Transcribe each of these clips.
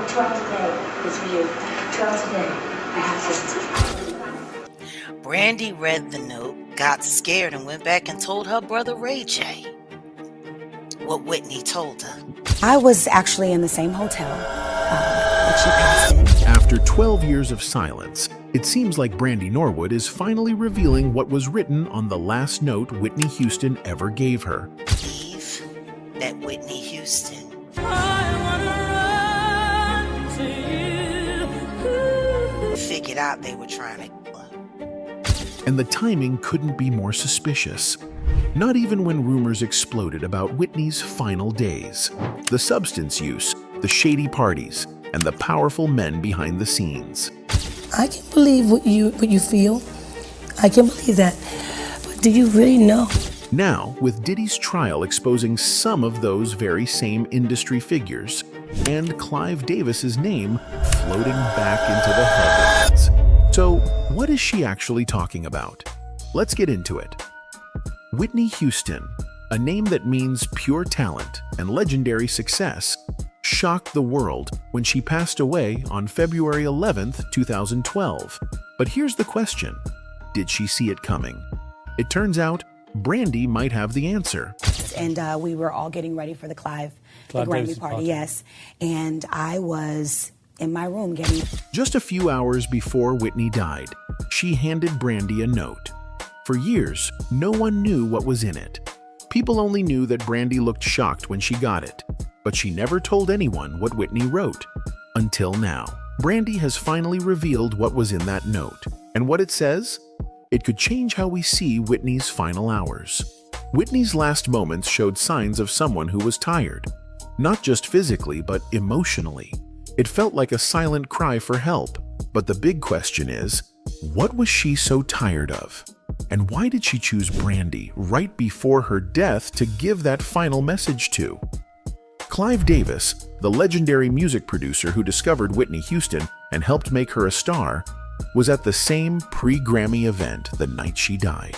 12 today is for you. 12 today. I have to. Brandy read the note, got scared, and went back and told her brother Ray J what Whitney told her. I was actually in the same hotel that she passed in. After 12 years of silence, it seems like Brandy Norwood is finally revealing what was written on the last note Whitney Houston ever gave her. Eve, that Whitney Houston. Figured out they were trying to kill her. And the timing couldn't be more suspicious. Not even when rumors exploded about Whitney's final days. The substance use, the shady parties, and the powerful men behind the scenes. I can believe what you feel. I can believe that. But do you really know? Now, with Diddy's trial exposing some of those very same industry figures, and Clive Davis's name floating back into the headlines. So, what is she actually talking about? Let's get into it. Whitney Houston, a name that means pure talent and legendary success, shocked the world when she passed away on February 11th, 2012. But here's the question: did she see it coming? It turns out Brandy might have the answer. And we were all getting ready for the the Grammy party, yes. And I was in my room getting... Just a few hours before Whitney died, she handed Brandy a note. For years, no one knew what was in it. People only knew that Brandy looked shocked when she got it, but she never told anyone what Whitney wrote. Until now, Brandy has finally revealed what was in that note. And what it says? It could change how we see Whitney's final hours. Whitney's last moments showed signs of someone who was tired. Not just physically, but emotionally. It felt like a silent cry for help. But the big question is, what was she so tired of? And why did she choose Brandy right before her death to give that final message to? Clive Davis, the legendary music producer who discovered Whitney Houston and helped make her a star, was at the same pre-Grammy event the night she died.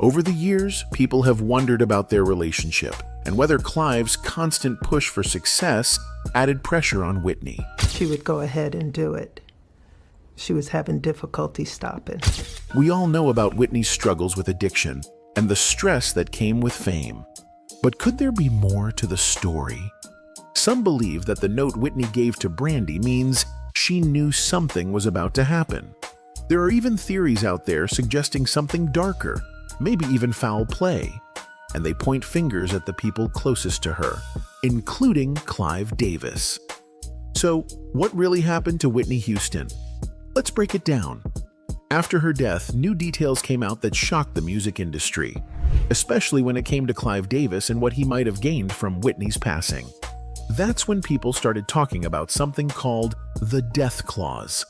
Over the years, people have wondered about their relationship and whether Clive's constant push for success added pressure on Whitney. She would go ahead and do it. She was having difficulty stopping. We all know about Whitney's struggles with addiction and the stress that came with fame. But could there be more to the story? Some believe that the note Whitney gave to Brandy means she knew something was about to happen. There are even theories out there suggesting something darker, maybe even foul play, and they point fingers at the people closest to her, including Clive Davis. So, what really happened to Whitney Houston? Let's break it down. After her death, new details came out that shocked the music industry, especially when it came to Clive Davis and what he might have gained from Whitney's passing. That's when people started talking about something called the death clause.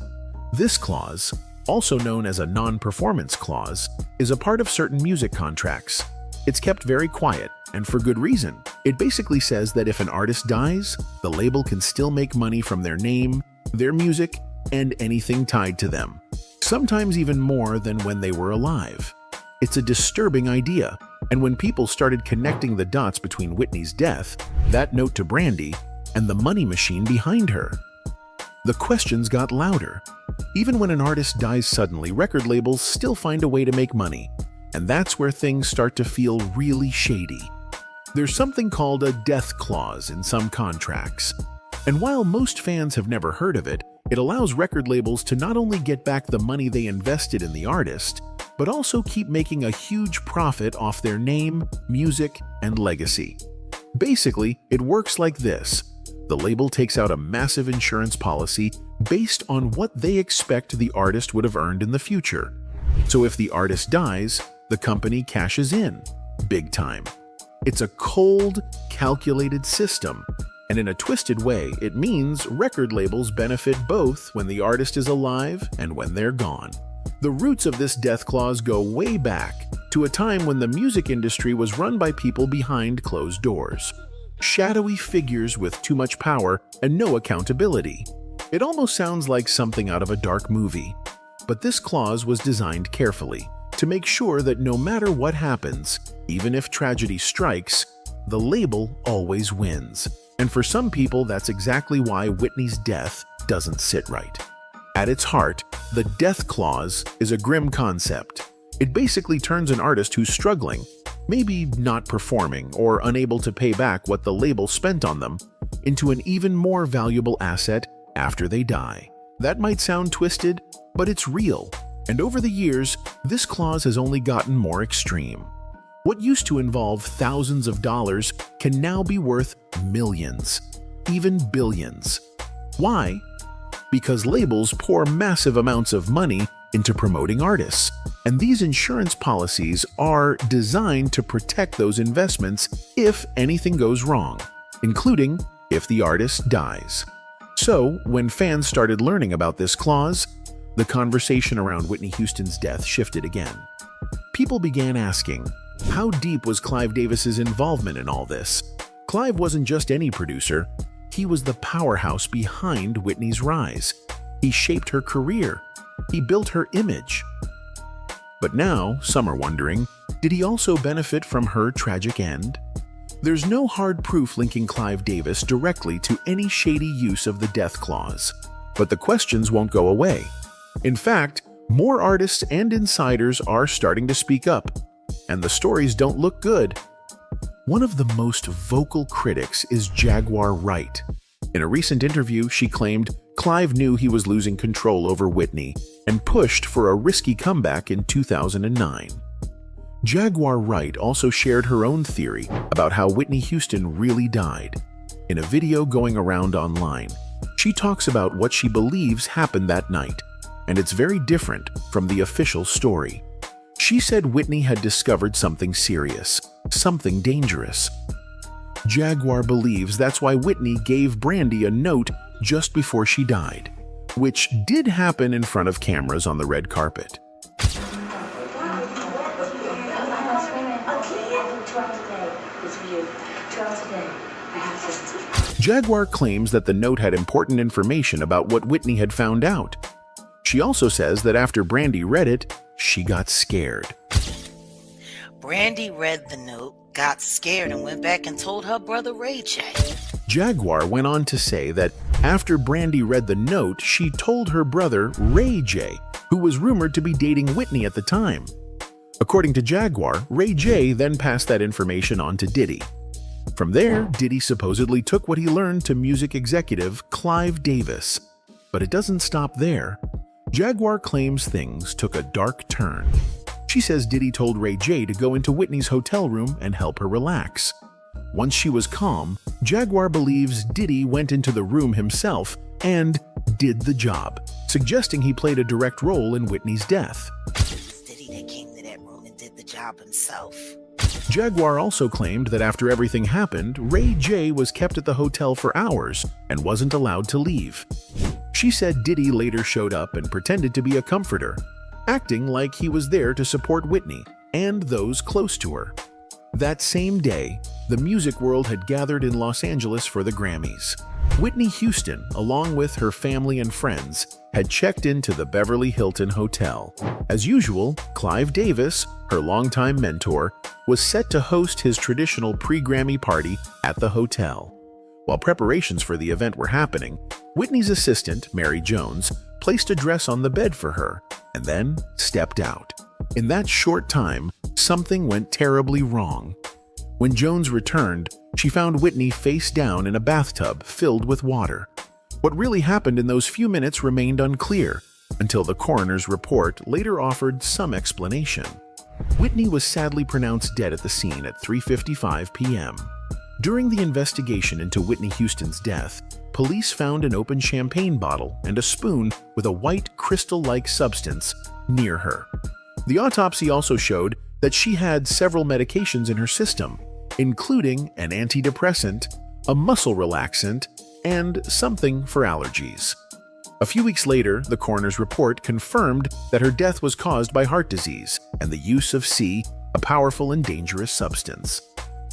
This clause, also known as a non-performance clause, is a part of certain music contracts. It's kept very quiet, and for good reason. It basically says that if an artist dies, the label can still make money from their name, their music, and anything tied to them. Sometimes even more than when they were alive. It's a disturbing idea, and when people started connecting the dots between Whitney's death, that note to Brandy, and the money machine behind her, the questions got louder. Even when an artist dies suddenly, record labels still find a way to make money, and that's where things start to feel really shady. There's something called a death clause in some contracts, and while most fans have never heard of it, it allows record labels to not only get back the money they invested in the artist, but also keep making a huge profit off their name, music, and legacy. Basically, it works like this. The label takes out a massive insurance policy based on what they expect the artist would have earned in the future. So if the artist dies, the company cashes in, big time. It's a cold, calculated system, and in a twisted way, it means record labels benefit both when the artist is alive and when they're gone. The roots of this death clause go way back to a time when the music industry was run by people behind closed doors. Shadowy figures with too much power and no accountability. It almost sounds like something out of a dark movie. But this clause was designed carefully to make sure that no matter what happens, even if tragedy strikes, the label always wins. And for some people, that's exactly why Whitney's death doesn't sit right. At its heart, the death clause is a grim concept. It basically turns an artist who's struggling, maybe not performing or unable to pay back what the label spent on them, into an even more valuable asset after they die. That might sound twisted, but it's real. And over the years, this clause has only gotten more extreme. What used to involve thousands of dollars can now be worth millions, even billions. Why? Because labels pour massive amounts of money into promoting artists, and these insurance policies are designed to protect those investments if anything goes wrong, including if the artist dies. So, when fans started learning about this clause, the conversation around Whitney Houston's death shifted again. People began asking, how deep was Clive Davis's involvement in all this? Clive wasn't just any producer, he was the powerhouse behind Whitney's rise. He shaped her career. He built her image. But now, some are wondering, did he also benefit from her tragic end? There's no hard proof linking Clive Davis directly to any shady use of the death clause. But the questions won't go away. In fact, more artists and insiders are starting to speak up, and the stories don't look good. One of the most vocal critics is Jaguar Wright. In a recent interview, she claimed Clive knew he was losing control over Whitney and pushed for a risky comeback in 2009. Jaguar Wright also shared her own theory about how Whitney Houston really died. In a video going around online, she talks about what she believes happened that night, and it's very different from the official story. She said Whitney had discovered something serious, something dangerous. Jaguar believes that's why Whitney gave Brandy a note just before she died, which did happen in front of cameras on the red carpet. Jaguar claims that the note had important information about what Whitney had found out. She also says that after Brandy read it, she got scared. Brandy read the note, got scared, and went back and told her brother Ray J. Jaguar went on to say that after Brandy read the note, she told her brother Ray J, who was rumored to be dating Whitney at the time. According to Jaguar, Ray J then passed that information on to Diddy. From there, Diddy supposedly took what he learned to music executive Clive Davis. But it doesn't stop there. Jaguar claims things took a dark turn. She says Diddy told Ray J to go into Whitney's hotel room and help her relax. Once she was calm, Jaguar believes Diddy went into the room himself and did the job, suggesting he played a direct role in Whitney's death. It's Diddy that came to that room and did the job himself. Jaguar also claimed that after everything happened, Ray J was kept at the hotel for hours and wasn't allowed to leave. She said Diddy later showed up and pretended to be a comforter, acting like he was there to support Whitney and those close to her. That same day, the music world had gathered in Los Angeles for the Grammys. Whitney Houston, along with her family and friends, had checked into the Beverly Hilton Hotel. As usual, Clive Davis, her longtime mentor, was set to host his traditional pre-Grammy party at the hotel. While preparations for the event were happening, Whitney's assistant, Mary Jones, placed a dress on the bed for her and then stepped out. In that short time, something went terribly wrong. When Jones returned, she found Whitney face down in a bathtub filled with water. What really happened in those few minutes remained unclear, until the coroner's report later offered some explanation. Whitney was sadly pronounced dead at the scene at 3:55 p.m. During the investigation into Whitney Houston's death, police found an open champagne bottle and a spoon with a white crystal-like substance near her. The autopsy also showed that she had several medications in her system, including an antidepressant, a muscle relaxant, and something for allergies. A few weeks later, the coroner's report confirmed that her death was caused by heart disease and the use of C, a powerful and dangerous substance.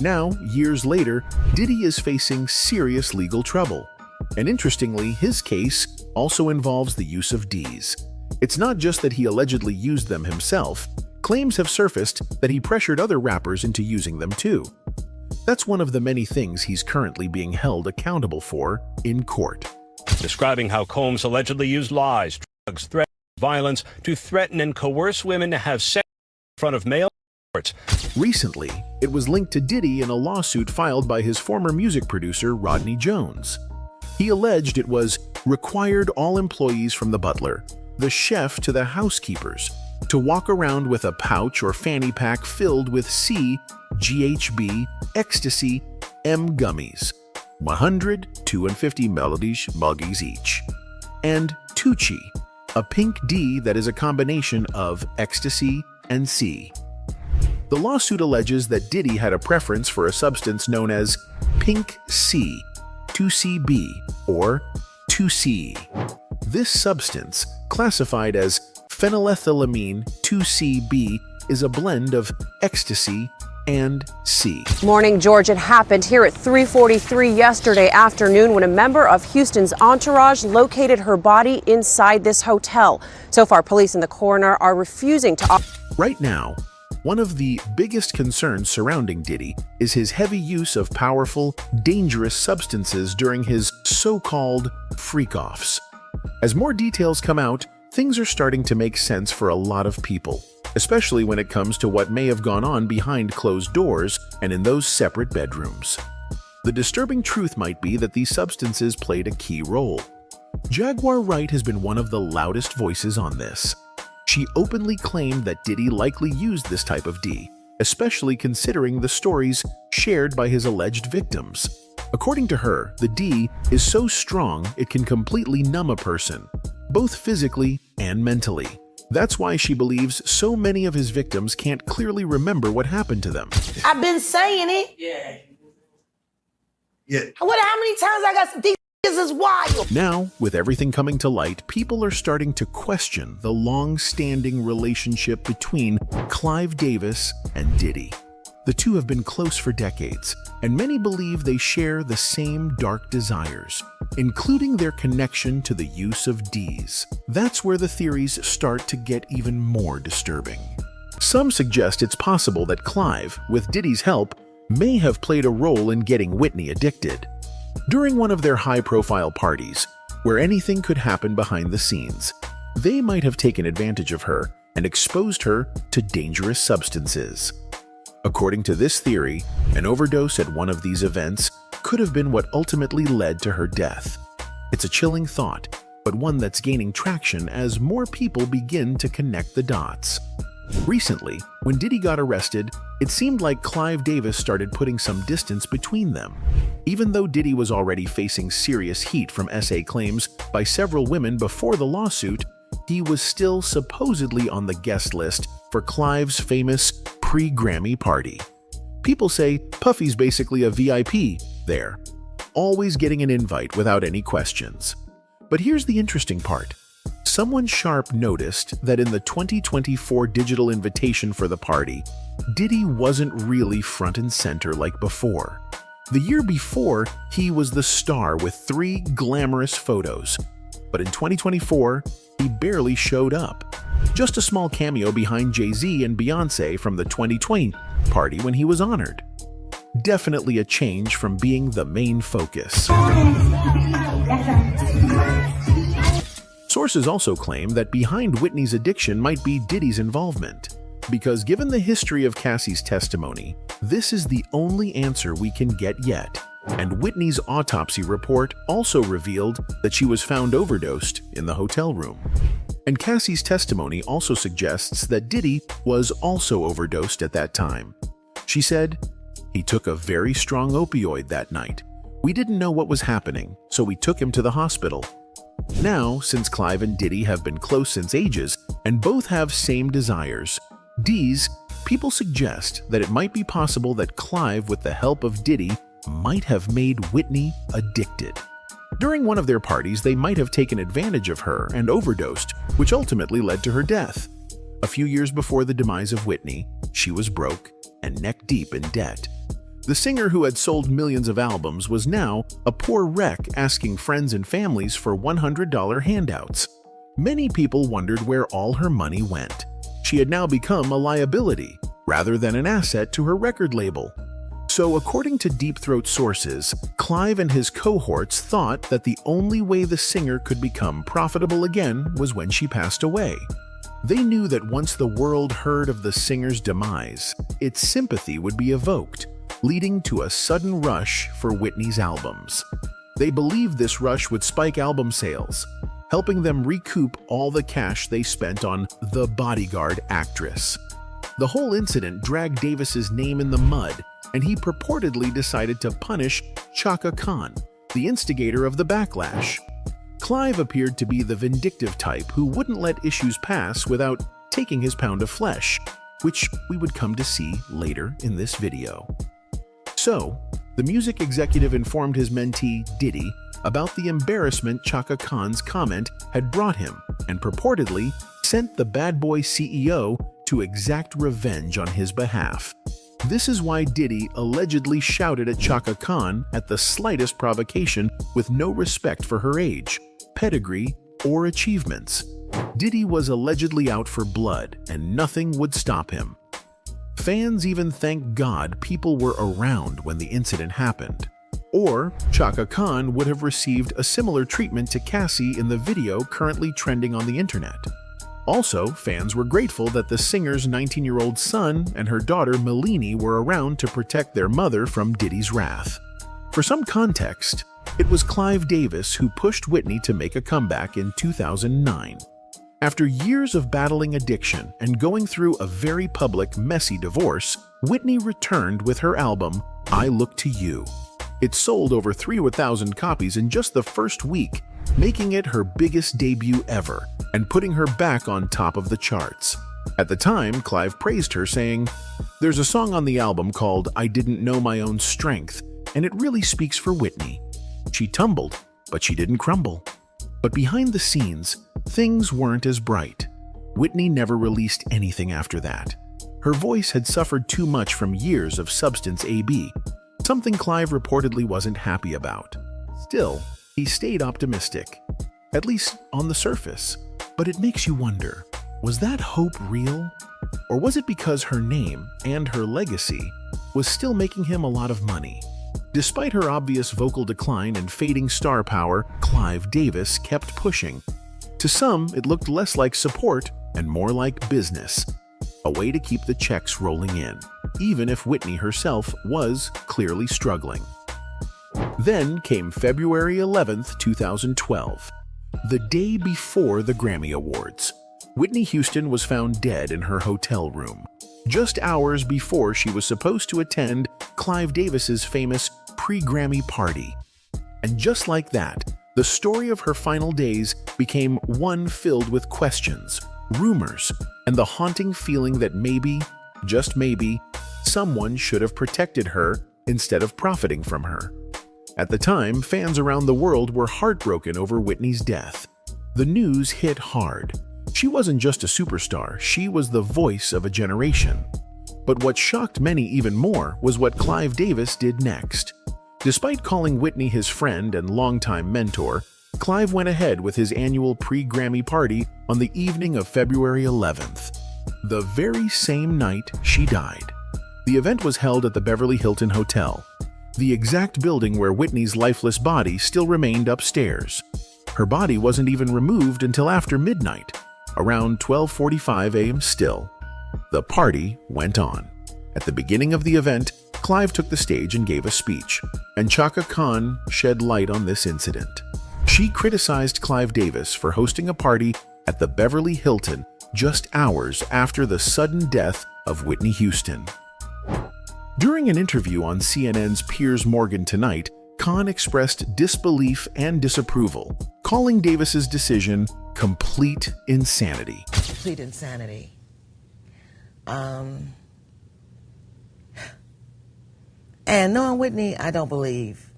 Now, years later, Diddy is facing serious legal trouble. And interestingly, his case also involves the use of Ds. It's not just that he allegedly used them himself. Claims have surfaced that he pressured other rappers into using them too. That's one of the many things he's currently being held accountable for in court. Describing how Combs allegedly used lies, drugs, threats, violence to threaten and coerce women to have sex in front of male courts. Recently, it was linked to Diddy in a lawsuit filed by his former music producer, Rodney Jones. He alleged it was required all employees from the butler, the chef to the housekeepers, to walk around with a pouch or fanny pack filled with C, GHB, ecstasy, M gummies, 100, 250 muggies each, and Tucci, a pink D that is a combination of ecstasy and C. The lawsuit alleges that Diddy had a preference for a substance known as pink C, 2CB, or 2C. This substance, classified as phenylethylamine 2CB, is a blend of ecstasy and C. Morning, George. It happened here at 3:43 yesterday afternoon when a member of Houston's entourage located her body inside this hotel. So far, police and the coroner are refusing to... Right now, one of the biggest concerns surrounding Diddy is his heavy use of powerful, dangerous substances during his so-called freak-offs. As more details come out, things are starting to make sense for a lot of people, especially when it comes to what may have gone on behind closed doors and in those separate bedrooms. The disturbing truth might be that these substances played a key role. Jaguar Wright has been one of the loudest voices on this. She openly claimed that Diddy likely used this type of D, especially considering the stories shared by his alleged victims. According to her, the D is so strong it can completely numb a person, both physically and mentally. That's why she believes so many of his victims can't clearly remember what happened to them. I've been saying it. Yeah. How many times I got these is wild. Now, with everything coming to light, people are starting to question the long-standing relationship between Clive Davis and Diddy. The two have been close for decades, and many believe they share the same dark desires, including their connection to the use of Ds. That's where the theories start to get even more disturbing. Some suggest it's possible that Clive, with Diddy's help, may have played a role in getting Whitney addicted. During one of their high-profile parties, where anything could happen behind the scenes, they might have taken advantage of her and exposed her to dangerous substances. According to this theory, an overdose at one of these events could have been what ultimately led to her death. It's a chilling thought, but one that's gaining traction as more people begin to connect the dots. Recently, when Diddy got arrested, it seemed like Clive Davis started putting some distance between them. Even though Diddy was already facing serious heat from SA claims by several women before the lawsuit, he was still supposedly on the guest list for Clive's famous pre-Grammy party. People say Puffy's basically a VIP there, always getting an invite without any questions. But here's the interesting part. Someone sharp noticed that in the 2024 digital invitation for the party, Diddy wasn't really front and center like before. The year before, he was the star with 3 glamorous photos. But in 2024, he barely showed up. Just a small cameo behind Jay-Z and Beyoncé from the 2020 party when he was honored. Definitely a change from being the main focus. Sources also claim that behind Whitney's addiction might be Diddy's involvement, because given the history of Cassie's testimony, this is the only answer we can get yet. And Whitney's autopsy report also revealed that she was found overdosed in the hotel room. And Cassie's testimony also suggests that Diddy was also overdosed at that time. She said, "He took a very strong opioid that night. We didn't know what was happening, so we took him to the hospital." Now, since Clive and Diddy have been close since ages and both have same desires, D's, people suggest that it might be possible that Clive, with the help of Diddy, might have made Whitney addicted. During one of their parties, they might have taken advantage of her and overdosed, which ultimately led to her death. A few years before the demise of Whitney, she was broke and neck-deep in debt. The singer who had sold millions of albums was now a poor wreck asking friends and families for $100 handouts. Many people wondered where all her money went. She had now become a liability rather than an asset to her record label. So according to Deep Throat sources, Clive and his cohorts thought that the only way the singer could become profitable again was when she passed away. They knew that once the world heard of the singer's demise, its sympathy would be evoked, leading to a sudden rush for Whitney's albums. They believed this rush would spike album sales, helping them recoup all the cash they spent on the bodyguard actress. The whole incident dragged Davis's name in the mud, and he purportedly decided to punish Chaka Khan, the instigator of the backlash. Clive appeared to be the vindictive type who wouldn't let issues pass without taking his pound of flesh, which we would come to see later in this video. So, the music executive informed his mentee, Diddy, about the embarrassment Chaka Khan's comment had brought him and purportedly sent the bad boy CEO to exact revenge on his behalf. This is why Diddy allegedly shouted at Chaka Khan at the slightest provocation with no respect for her age, pedigree, or achievements. Diddy was allegedly out for blood, and nothing would stop him. Fans even thanked God people were around when the incident happened. Or Chaka Khan would have received a similar treatment to Cassie in the video currently trending on the internet. Also, fans were grateful that the singer's 19-year-old son and her daughter Melanie were around to protect their mother from Diddy's wrath. For some context, it was Clive Davis who pushed Whitney to make a comeback in 2009. After years of battling addiction and going through a very public, messy divorce, Whitney returned with her album, I Look to You. It sold over 3,000 copies in just the first week, making it her biggest debut ever and putting her back on top of the charts. At the time, Clive praised her, saying, "There's a song on the album called I Didn't Know My Own Strength, and it really speaks for Whitney. She tumbled, but she didn't crumble." But behind the scenes, things weren't as bright. Whitney never released anything after that. Her voice had suffered too much from years of substance AB, something Clive reportedly wasn't happy about. Still, he stayed optimistic, at least on the surface. But it makes you wonder, was that hope real? Or was it because her name and her legacy was still making him a lot of money? Despite her obvious vocal decline and fading star power, Clive Davis kept pushing. To some, it looked less like support and more like business, a way to keep the checks rolling in, even if Whitney herself was clearly struggling. Then came February 11th, 2012, the day before the Grammy Awards. Whitney Houston was found dead in her hotel room, just hours before she was supposed to attend Clive Davis's famous pre-Grammy party. And just like that, the story of her final days became one filled with questions, rumors, and the haunting feeling that maybe, just maybe, someone should have protected her instead of profiting from her. At the time, fans around the world were heartbroken over Whitney's death. The news hit hard. She wasn't just a superstar, she was the voice of a generation. But what shocked many even more was what Clive Davis did next. Despite calling Whitney his friend and longtime mentor, Clive went ahead with his annual pre-Grammy party on the evening of February 11th, the very same night she died. The event was held at the Beverly Hilton Hotel, the exact building where Whitney's lifeless body still remained upstairs. Her body wasn't even removed until after midnight, around 12:45 a.m. still. The party went on. At the beginning of the event, Clive took the stage and gave a speech, and Chaka Khan shed light on this incident. She criticized Clive Davis for hosting a party at the Beverly Hilton just hours after the sudden death of Whitney Houston. During an interview on CNN's Piers Morgan Tonight, Khan expressed disbelief and disapproval, calling Davis's decision complete insanity. Complete insanity. And knowing Whitney, I don't believe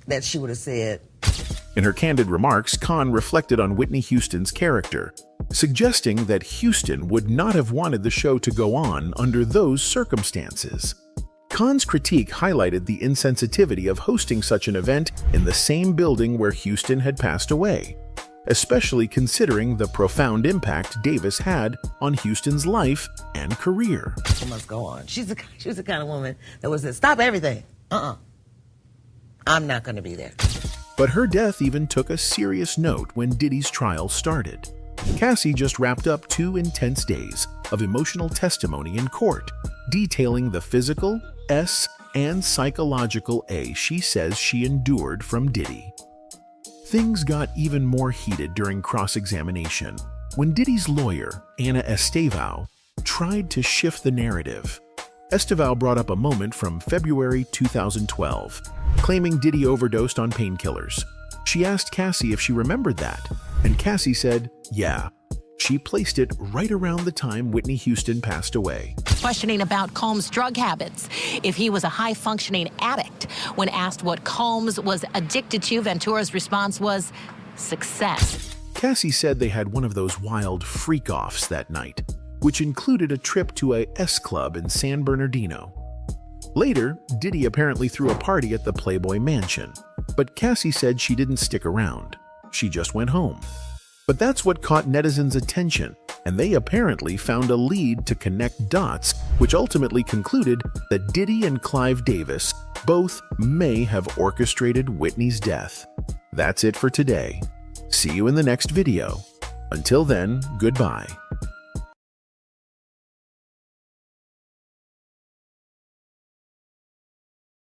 that she would have said. In her candid remarks, Khan reflected on Whitney Houston's character, suggesting that Houston would not have wanted the show to go on under those circumstances. Khan's critique highlighted the insensitivity of hosting such an event in the same building where Houston had passed away. especially considering the profound impact Davis had on Houston's life and career. It must go on. She was the kind of woman that was stop everything. I'm not going to be there. But her death even took a serious note when Diddy's trial started. Cassie just wrapped up 2 intense days of emotional testimony in court, detailing the physical S and psychological A she says she endured from Diddy. Things got even more heated during cross-examination when Diddy's lawyer, Anna Estevao, tried to shift the narrative. Estevao brought up a moment from February 2012, claiming Diddy overdosed on painkillers. She asked Cassie if she remembered that, and Cassie said, yeah. She placed it right around the time Whitney Houston passed away. Questioning about Combs' drug habits, if he was a high-functioning addict. When asked what Combs was addicted to, Ventura's response was success. Cassie said they had one of those wild freak-offs that night, which included a trip to a S Club in San Bernardino. Later, Diddy apparently threw a party at the Playboy Mansion, but Cassie said she didn't stick around. She just went home. But that's what caught netizens' attention, and they apparently found a lead to connect dots, which ultimately concluded that Diddy and Clive Davis both may have orchestrated Whitney's death. That's it for today. See you in the next video. Until then, goodbye.